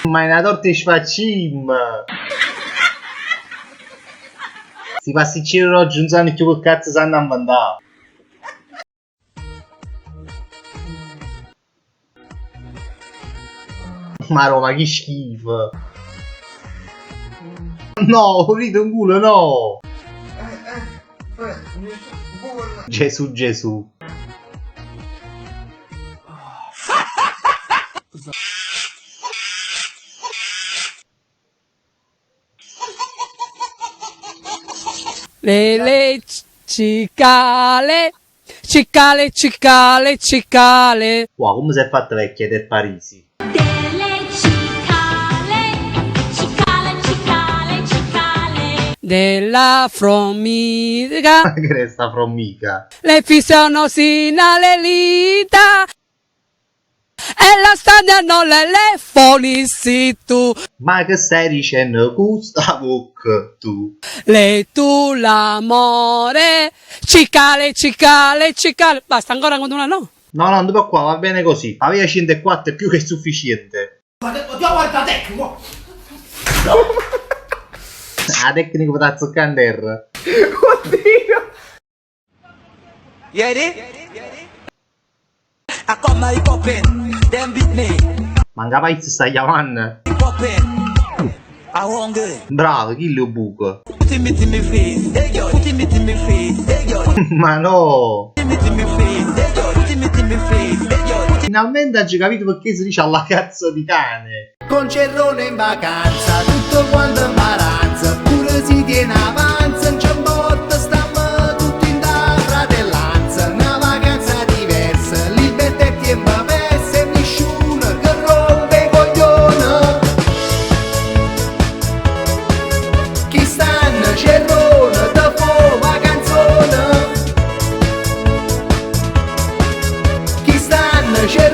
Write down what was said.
Ma è una torta di sfaccim. Si pasticcino oggi non sanno più che cazzo sanno a mandare. Ma Roma, che schifo. No, urito un culo, no. Gesù, Gesù. Cicale, cicale, cicale, cicale. Wow, come si è fatta vecchia del Parisi? Delle cicale, cicale, cicale, cicale. Della formica, Che resta frommica. le fissiono sino alle dita. E la stagna non le fonissi tu. Ma che stai dicendo questa bocca tu? Le tu l'amore. Cicale, cicale, cicale. Basta, ancora con una no. No, no, dopo qua va bene così. La via 104 è più che sufficiente. Guarda tecnico! La tecnica per da zuccare in terra. Oddio! I got my poppin', them beat me. Manca paese sta chiamando. Poppin', I want good. Bravo, chi lo buco? Put him in my face, hey yo. Put him in my face, hey yo. Put Ma no! him in my face, hey yo. Put him in my face, hey yo. Finalmente hai capito perché si dice alla cazzo di cane. Con Cerrone in vacanza, tutto quanto imbarazza, pure si tiene avanza, non c'è botta, stiamo tutti in da fratellanza, una vacanza diversa, libertà e tempo perso e nessuno che rompe i coglioni. Chi stanno Cerrone, da po' vacanzone, chi stanno Cerrone.